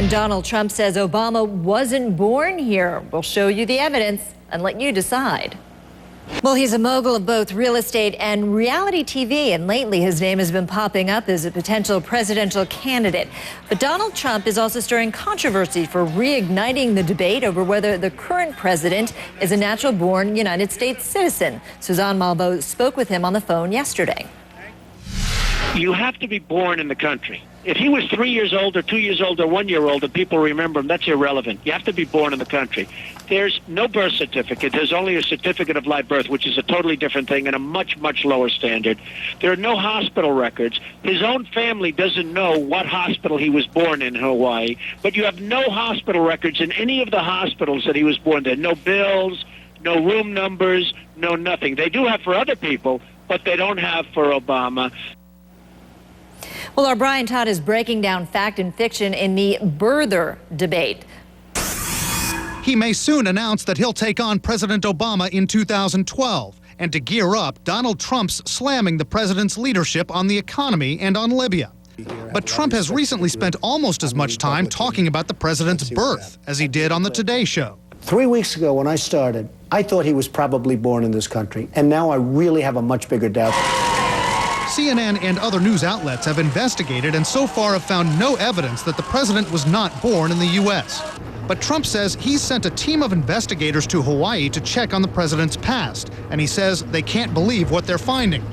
And Donald Trump says Obama wasn't born here. We'll show you the evidence and let you decide. Well, he's a mogul of both real estate and reality TV, and lately his name has been popping up as a potential presidential candidate. But Donald Trump is also stirring controversy for reigniting the debate over whether the current president is a natural-born United States citizen. Suzanne Malveaux spoke with him on the phone yesterday. You have to be born in the country. If he was 3 years old or 2 years old or 1 year old and people remember him, that's irrelevant. You have to be born in the country. There's no birth certificate. There's only a certificate of live birth, which is a totally different thing and a much, much lower standard. There are no hospital records. His own family doesn't know what hospital he was born in Hawaii, but you have no hospital records in any of the hospitals that he was born there. No bills, no room numbers, no nothing. They do have for other people, but they don't have for Obama. Well, our Brian Todd is breaking down fact and fiction in the birther debate. He may soon announce that he'll take on President Obama in 2012. And to gear up, Donald Trump's slamming the president's leadership on the economy and on Libya. But Trump has recently spent almost as much time talking about the president's birth as he did on the Today Show. 3 weeks ago when I started, I thought he was probably born in this country. And now I really have a much bigger doubt. CNN and other news outlets have investigated and so far have found no evidence that the president was not born in the U.S. But Trump says he's sent a team of investigators to Hawaii to check on the president's past, and he says they can't believe what they're finding.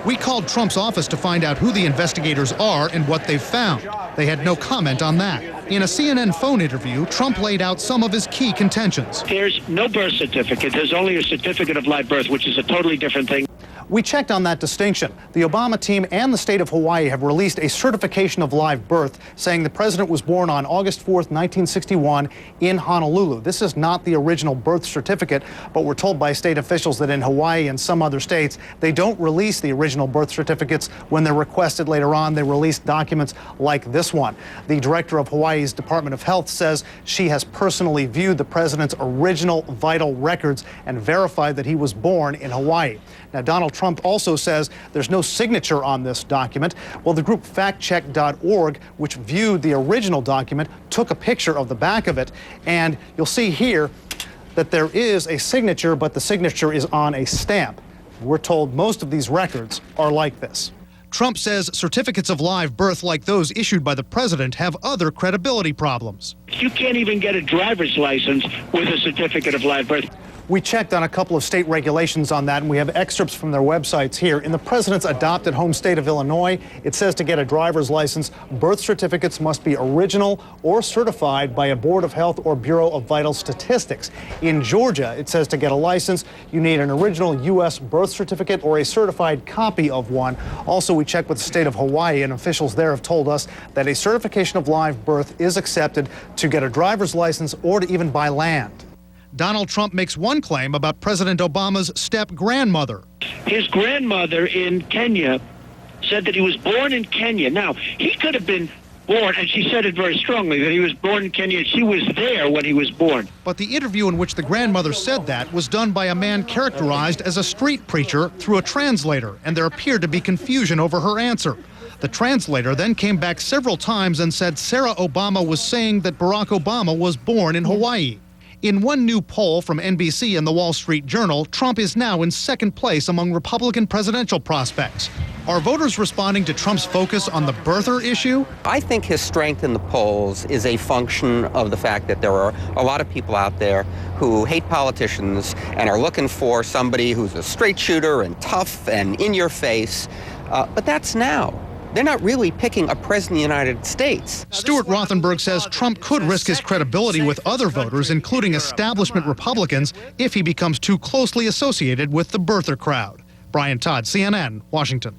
We called Trump's office to find out who the investigators are and what they've found. They had no comment on that. In a CNN phone interview, Trump laid out some of his key contentions. There's no birth certificate. There's only a certificate of live birth, which is a totally different thing. We checked on that distinction. The Obama team and the state of Hawaii have released a certification of live birth saying the president was born on August 4th, 1961 in Honolulu. This is not the original birth certificate, but we're told by state officials that in Hawaii and some other states, they don't release the original birth certificates when they're requested later on. They release documents like this one. The director of Hawaii's Department of Health says she has personally viewed the president's original vital records and verified that he was born in Hawaii. Now, Donald Trump also says there's no signature on this document. Well, the group factcheck.org, which viewed the original document, took a picture of the back of it, and you'll see here that there is a signature, but the signature is on a stamp. We're told most of these records are like this. Trump says certificates of live birth like those issued by the president have other credibility problems. You can't even get a driver's license with a certificate of live birth. We checked on a couple of state regulations on that, and we have excerpts from their websites here. In the president's adopted home state of Illinois, it says to get a driver's license, birth certificates must be original or certified by a Board of Health or Bureau of Vital Statistics. In Georgia, it says to get a license, you need an original U.S. birth certificate or a certified copy of one. Also, we checked with the state of Hawaii, and officials there have told us that a certification of live birth is accepted to get a driver's license or to even buy land. Donald Trump makes one claim about President Obama's step-grandmother. His grandmother in Kenya said that he was born in Kenya. Now, he could have been born, and she said it very strongly, that he was born in Kenya. She was there when he was born. But the interview in which the grandmother said that was done by a man characterized as a street preacher through a translator, and there appeared to be confusion over her answer. The translator then came back several times and said Sarah Obama was saying that Barack Obama was born in Hawaii. In one new poll from NBC and the Wall Street Journal, Trump is now in second place among Republican presidential prospects. Are voters responding to Trump's focus on the birther issue? I think his strength in the polls is a function of the fact that there are a lot of people out there who hate politicians and are looking for somebody who's a straight shooter and tough and in your face. But that's now. They're not really picking a president of the United States. Stuart Rothenberg says Trump could risk his credibility with other voters, including establishment Republicans, if he becomes too closely associated with the birther crowd. Brian Todd, CNN, Washington.